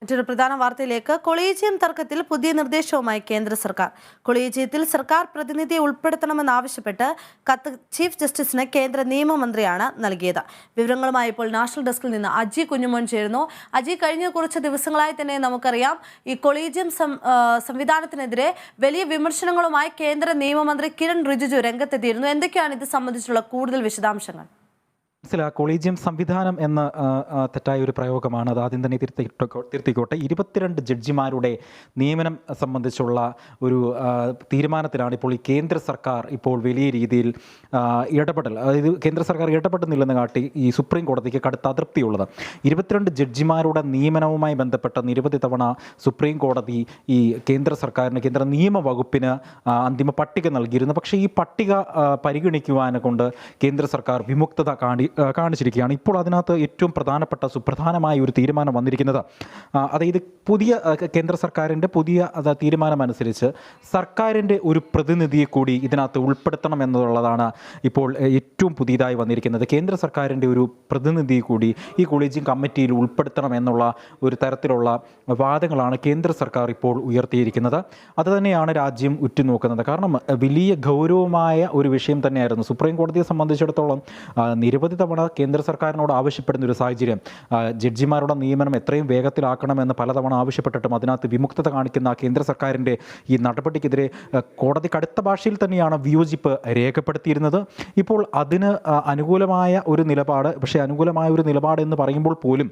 മറ്റൊരു പ്രധാന വാർത്തയിലേക്ക്. കൊളീജിയം തർക്കത്തിൽ പുതിയ നിർദ്ദേശവുമായി കേന്ദ്ര സർക്കാർ. കൊളീജിയത്തിൽ സർക്കാർ പ്രതിനിധിയെ ഉൾപ്പെടുത്തണമെന്നാവശ്യപ്പെട്ട് കത്ത് ചീഫ് ജസ്റ്റിസിന് കേന്ദ്ര നിയമമന്ത്രിയാണ് നൽകിയത്. വിവരങ്ങളുമായി ഇപ്പോൾ നാഷണൽ ഡെസ്കിൽ നിന്ന് അജി കുഞ്ഞുമോൻ ചേരുന്നു. അജി, കഴിഞ്ഞ കുറച്ച് ദിവസങ്ങളായി തന്നെ നമുക്കറിയാം ഈ കൊളീജിയം സംവിധാനത്തിനെതിരെ വലിയ വിമർശനങ്ങളുമായി കേന്ദ്ര നിയമമന്ത്രി കിരൺ റിജിജു രംഗത്തെത്തിയിരുന്നു. എന്തൊക്കെയാണ് ഇത് സംബന്ധിച്ചുള്ള കൂടുതൽ വിശദാംശങ്ങൾ? കൊളീജിയം സംവിധാനം എന്ന തെറ്റായ ഒരു പ്രയോഗമാണ്. അത് ആദ്യം തന്നെ തിരുത്തിക്കോട്ടെ. 22 ജഡ്ജിമാരുടെ നിയമനം സംബന്ധിച്ചുള്ള ഒരു തീരുമാനത്തിലാണ് ഇപ്പോൾ ഈ കേന്ദ്ര സർക്കാർ ഇപ്പോൾ വലിയ രീതിയിൽ ഇടപെടൽ, അതായത് കേന്ദ്ര സർക്കാർ ഇടപെടുന്നില്ലെന്ന് കാട്ടി ഈ സുപ്രീം കോടതിക്ക് കടുത്ത അതൃപ്തിയുള്ളത്. 22 ജഡ്ജിമാരുടെ നിയമനവുമായി ബന്ധപ്പെട്ട നിരവധി തവണ സുപ്രീം കോടതി ഈ കേന്ദ്ര സർക്കാരിന്, കേന്ദ്ര നിയമ വകുപ്പിന് അന്തിമ പട്ടിക നൽകിയിരുന്നു. പക്ഷേ ഈ പട്ടിക പരിഗണിക്കുവാനെ കൊണ്ട് കേന്ദ്ര സർക്കാർ വിമുക്തത കാണിച്ചിരിക്കുകയാണ്. ഇപ്പോൾ അതിനകത്ത് ഏറ്റവും പ്രധാനപ്പെട്ട സുപ്രധാനമായ ഒരു തീരുമാനം വന്നിരിക്കുന്നത്, അതായത് പുതിയ കേന്ദ്ര സർക്കാരിൻ്റെ പുതിയ തീരുമാനമനുസരിച്ച് സർക്കാരിൻ്റെ ഒരു പ്രതിനിധിയെ കൂടി ഇതിനകത്ത് ഉൾപ്പെടുത്തണം എന്നുള്ളതാണ് ഇപ്പോൾ ഏറ്റവും പുതിയതായി വന്നിരിക്കുന്നത്. കേന്ദ്ര സർക്കാരിൻ്റെ ഒരു പ്രതിനിധി കൂടി ഈ കൊളീജിയം കമ്മിറ്റിയിൽ ഉൾപ്പെടുത്തണം എന്നുള്ള ഒരു തരത്തിലുള്ള വാദങ്ങളാണ് കേന്ദ്ര സർക്കാർ ഇപ്പോൾ ഉയർത്തിയിരിക്കുന്നത്. അതുതന്നെയാണ് രാജ്യം ഉറ്റുനോക്കുന്നത്. കാരണം വലിയ ഗൗരവമായ ഒരു വിഷയം തന്നെയായിരുന്നു. സുപ്രീം കോടതിയെ സംബന്ധിച്ചിടത്തോളം നിരവധി തവണ കേന്ദ്ര സർക്കാരിനോട് ആവശ്യപ്പെടുന്ന ഒരു സാഹചര്യം, ജഡ്ജിമാരുടെ നിയമനം എത്രയും വേഗത്തിലാക്കണമെന്ന് പലതവണ ആവശ്യപ്പെട്ടിട്ടും അതിനകത്ത് വിമുക്തത കാണിക്കുന്ന കേന്ദ്ര സർക്കാരിൻ്റെ ഈ നടപടിക്കെതിരെ കോടതി കടുത്ത ഭാഷയിൽ തന്നെയാണ് വിയോജിപ്പ് രേഖപ്പെടുത്തിയിരുന്നത്. ഇപ്പോൾ അതിന് അനുകൂലമായ ഒരു നിലപാട്, പക്ഷേ അനുകൂലമായ ഒരു നിലപാട് എന്ന് പറയുമ്പോൾ പോലും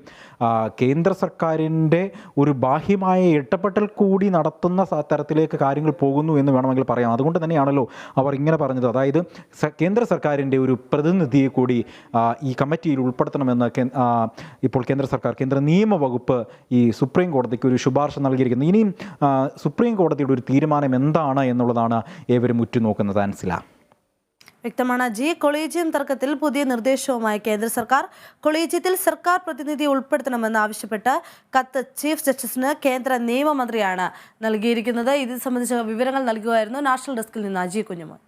കേന്ദ്ര സർക്കാരിൻ്റെ ഒരു ബാഹ്യമായ ഇടപെടൽ കൂടി നടത്തുന്ന തരത്തിലേക്ക് കാര്യങ്ങൾ പോകുന്നു എന്ന് വേണമെങ്കിൽ പറയാം. അതുകൊണ്ട് തന്നെയാണല്ലോ അവർ ഇങ്ങനെ പറഞ്ഞത്. അതായത് കേന്ദ്ര സർക്കാരിൻ്റെ ഒരു പ്രതിനിധിയെ കൂടി ഈ കമ്മിറ്റിയിൽ ഉൾപ്പെടുത്തണമെന്ന് ഇപ്പോൾ കേന്ദ്ര സർക്കാർ, കേന്ദ്ര നിയമ വകുപ്പ് ഈ സുപ്രീം കോടതിക്ക് ഒരു ശുപാർശ നൽകിയിരിക്കുന്നത്. ഇനിയും സുപ്രീം കോടതിയുടെ ഒരു തീരുമാനം എന്താണ് എന്നുള്ളതാണ് ഏവരും ഉറ്റുനോക്കുന്നത്. അൻസില, വ്യക്തമാണ് ജി. കൊളീജിയം തർക്കത്തിൽ പുതിയ നിർദ്ദേശവുമായി കേന്ദ്ര സർക്കാർ. കൊളീജിയത്തിൽ സർക്കാർ പ്രതിനിധിയെ ഉൾപ്പെടുത്തണമെന്ന് ആവശ്യപ്പെട്ട് കത്ത് ചീഫ് ജസ്റ്റിസിന് കേന്ദ്ര നിയമമന്ത്രിയാണ് നൽകിയിരിക്കുന്നത്. ഇത് സംബന്ധിച്ച വിവരങ്ങൾ നൽകുകയായിരുന്നു നാഷണൽ ഡെസ്കിൽ നിന്ന് അജി കുഞ്ഞുമോൻ.